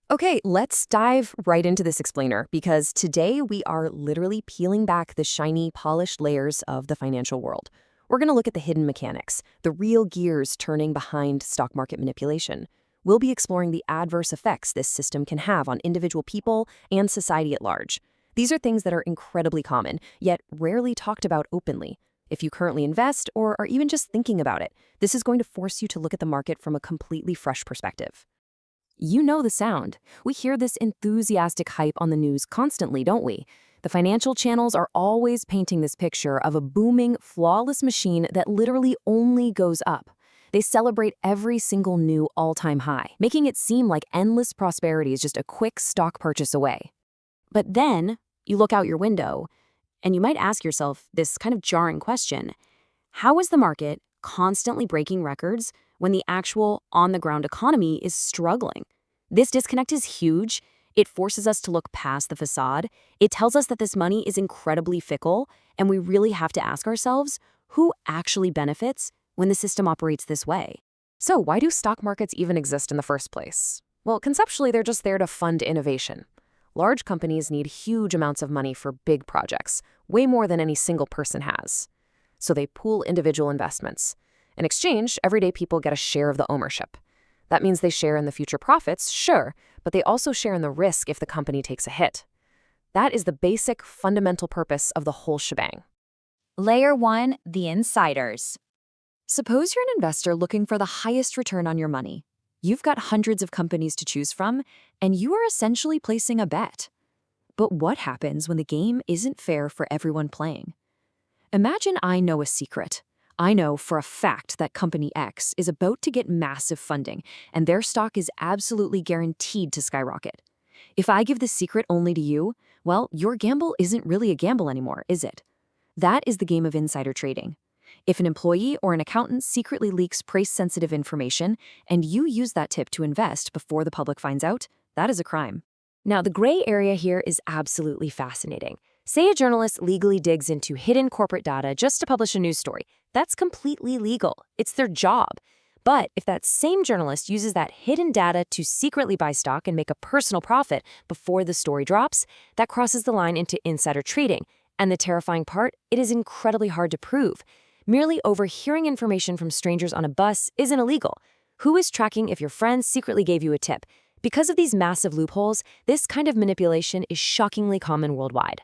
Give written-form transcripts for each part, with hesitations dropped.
Okay, let's dive right into this explainer because today we are literally peeling back the shiny, polished layers of the financial world. We're going to look at the hidden mechanics, the real gears turning behind stock market manipulation. We'll be exploring the adverse effects this system can have on individual people and society at large. These are things that are incredibly common, yet rarely talked about openly. If you currently invest or are even just thinking about it, this is going to force you to look at the market from a completely fresh perspective. You know the sound. We hear this enthusiastic hype on the news constantly, don't we? The financial channels are always painting this picture of a booming, flawless machine that literally only goes up. They celebrate every single new all-time high, making it seem like endless prosperity is just a quick stock purchase away. But then, you look out your window, and you might ask yourself this kind of jarring question. How is the market constantly breaking records when the actual on-the-ground economy is struggling? This disconnect is huge. It forces us to look past the facade. It tells us that this money is incredibly fickle, and we really have to ask ourselves, who actually benefits when the system operates this way? So why do stock markets even exist in the first place? Well, conceptually, they're just there to fund innovation. Large companies need huge amounts of money for big projects, way more than any single person has. So they pool individual investments. In exchange, everyday people get a share of the ownership. That means they share in the future profits, sure, but they also share in the risk if the company takes a hit. That is the basic, fundamental purpose of the whole shebang. Layer 1, the insiders. Suppose you're an investor looking for the highest return on your money. You've got hundreds of companies to choose from, and you are essentially placing a bet. But what happens when the game isn't fair for everyone playing? Imagine I know a secret. I know for a fact that Company X is about to get massive funding, and their stock is absolutely guaranteed to skyrocket. If I give this secret only to you, well, your gamble isn't really a gamble anymore, is it? That is the game of insider trading. If an employee or an accountant secretly leaks price-sensitive information, and you use that tip to invest before the public finds out, that is a crime. Now, the gray area here is absolutely fascinating. Say a journalist legally digs into hidden corporate data just to publish a news story. That's completely legal. It's their job. But if that same journalist uses that hidden data to secretly buy stock and make a personal profit before the story drops, that crosses the line into insider trading. And the terrifying part, it is incredibly hard to prove. Merely overhearing information from strangers on a bus isn't illegal. Who is tracking if your friend secretly gave you a tip? Because of these massive loopholes, this kind of manipulation is shockingly common worldwide.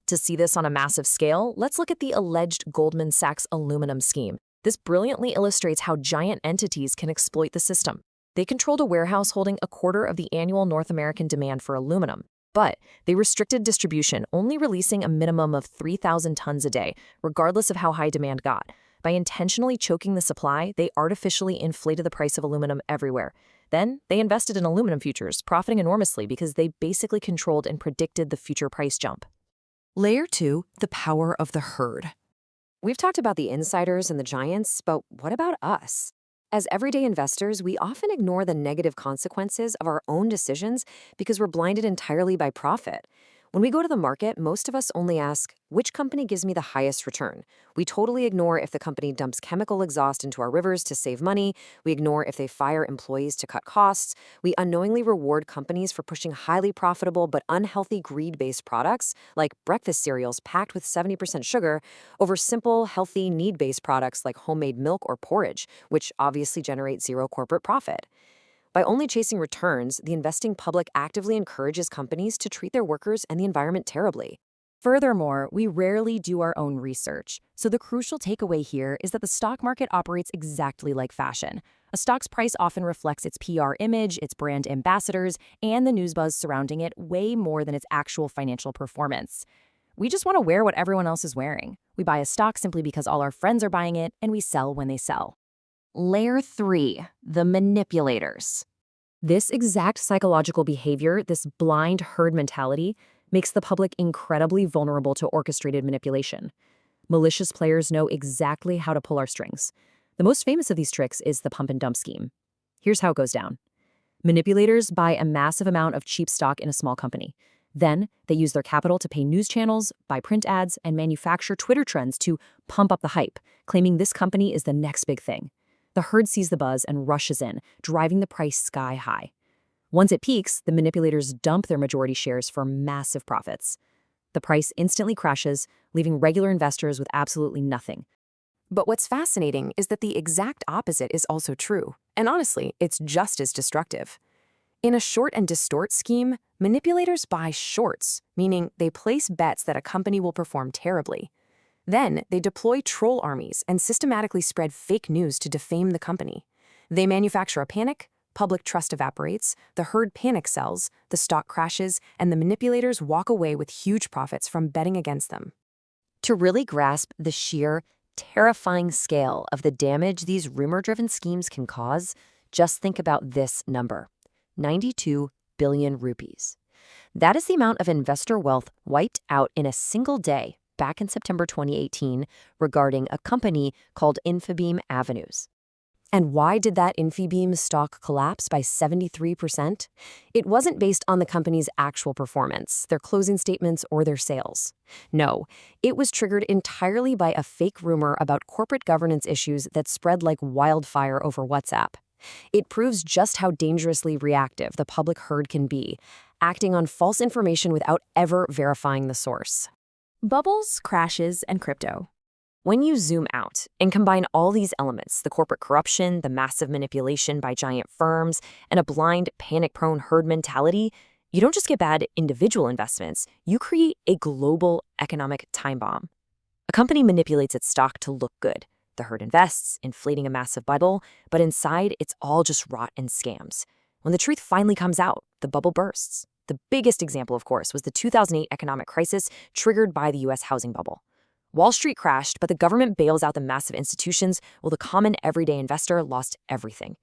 To see this on a massive scale, let's look at the alleged Goldman Sachs aluminum scheme. This brilliantly illustrates how giant entities can exploit the system. They controlled a warehouse holding a quarter of the annual North American demand for aluminum. But they restricted distribution, only releasing a minimum of 3,000 tons a day, regardless of how high demand got. By intentionally choking the supply, they artificially inflated the price of aluminum everywhere. Then, they invested in aluminum futures, profiting enormously because they basically controlled and predicted the future price jump. Layer 2, the power of the herd. We've talked about the insiders and the giants, but what about us? As everyday investors, we often ignore the negative consequences of our own decisions because we're blinded entirely by profit. When we go to the market, most of us only ask, which company gives me the highest return? We totally ignore if the company dumps chemical exhaust into our rivers to save money. We ignore if they fire employees to cut costs. We unknowingly reward companies for pushing highly profitable but unhealthy greed-based products, like breakfast cereals packed with 70% sugar, over simple, healthy, need-based products like homemade milk or porridge, which obviously generate zero corporate profit. By only chasing returns, the investing public actively encourages companies to treat their workers and the environment terribly. Furthermore, we rarely do our own research. So the crucial takeaway here is that the stock market operates exactly like fashion. A stock's price often reflects its PR image, its brand ambassadors, and the news buzz surrounding it way more than its actual financial performance. We just want to wear what everyone else is wearing. We buy a stock simply because all our friends are buying it, and we sell when they sell. Layer 3, the manipulators. This exact psychological behavior, this blind herd mentality, makes the public incredibly vulnerable to orchestrated manipulation. Malicious players know exactly how to pull our strings. The most famous of these tricks is the pump and dump scheme. Here's how it goes down. Manipulators buy a massive amount of cheap stock in a small company. Then, they use their capital to pay news channels, buy print ads, and manufacture Twitter trends to pump up the hype, claiming this company is the next big thing. The herd sees the buzz and rushes in, driving the price sky high. Once it peaks, the manipulators dump their majority shares for massive profits. The price instantly crashes, leaving regular investors with absolutely nothing. But what's fascinating is that the exact opposite is also true, and honestly, it's just as destructive. In a short and distort scheme, manipulators buy shorts, meaning they place bets that a company will perform terribly. Then, they deploy troll armies and systematically spread fake news to defame the company. They manufacture a panic, public trust evaporates, the herd panic sells, the stock crashes, and the manipulators walk away with huge profits from betting against them. To really grasp the sheer, terrifying scale of the damage these rumor-driven schemes can cause, just think about this number: 92 billion rupees. That is the amount of investor wealth wiped out in a single day back in September 2018 regarding a company called Infibeam Avenues. And why did that Infibeam stock collapse by 73%? It wasn't based on the company's actual performance, their closing statements, or their sales. No, it was triggered entirely by a fake rumor about corporate governance issues that spread like wildfire over WhatsApp. It proves just how dangerously reactive the public herd can be, acting on false information without ever verifying the source. Bubbles, crashes, and crypto. When you zoom out and combine all these elements, the corporate corruption, the massive manipulation by giant firms, and a blind, panic-prone herd mentality, you don't just get bad individual investments, you create a global economic time bomb. A company manipulates its stock to look good. The herd invests, inflating a massive bubble, but inside it's all just rot and scams. When the truth finally comes out, the bubble bursts. The biggest example, of course, was the 2008 economic crisis triggered by the US housing bubble. Wall Street crashed, but the government bails out the massive institutions while the common everyday investor lost everything.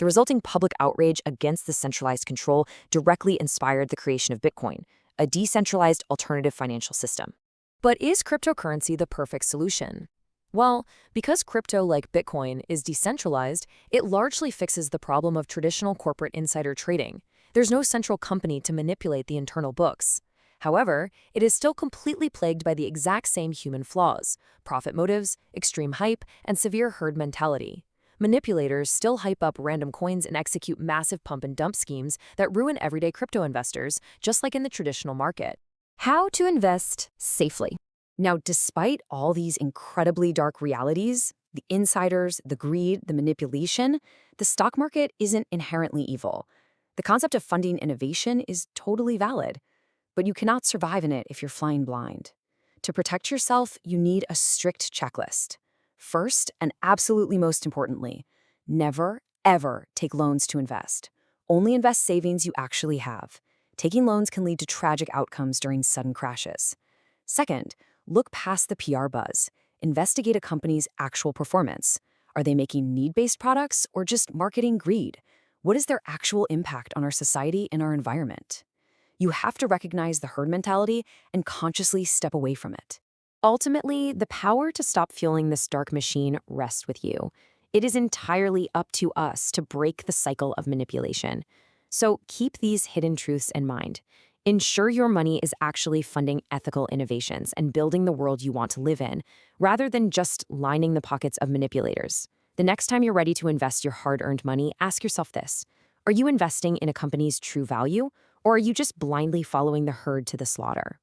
The resulting public outrage against the centralized control directly inspired the creation of Bitcoin, a decentralized alternative financial system. But is cryptocurrency the perfect solution? Well, because crypto, like Bitcoin, is decentralized, it largely fixes the problem of traditional corporate insider trading. There's no central company to manipulate the internal books. However, it is still completely plagued by the exact same human flaws: profit motives, extreme hype, and severe herd mentality. Manipulators still hype up random coins and execute massive pump and dump schemes that ruin everyday crypto investors, just like in the traditional market. How to invest safely. Now, despite all these incredibly dark realities, the insiders, the greed, the manipulation, the stock market isn't inherently evil. The concept of funding innovation is totally valid. But you cannot survive in it if you're flying blind. To protect yourself, you need a strict checklist. First, and absolutely most importantly, never, ever take loans to invest. Only invest savings you actually have. Taking loans can lead to tragic outcomes during sudden crashes. Second, look past the PR buzz. Investigate a company's actual performance. Are they making need-based products or just marketing greed? What is their actual impact on our society and our environment? You have to recognize the herd mentality and consciously step away from it. Ultimately, the power to stop fueling this dark machine rests with you. It is entirely up to us to break the cycle of manipulation. So keep these hidden truths in mind. Ensure your money is actually funding ethical innovations and building the world you want to live in, rather than just lining the pockets of manipulators. The next time you're ready to invest your hard-earned money, ask yourself this: are you investing in a company's true value? Or are you just blindly following the herd to the slaughter?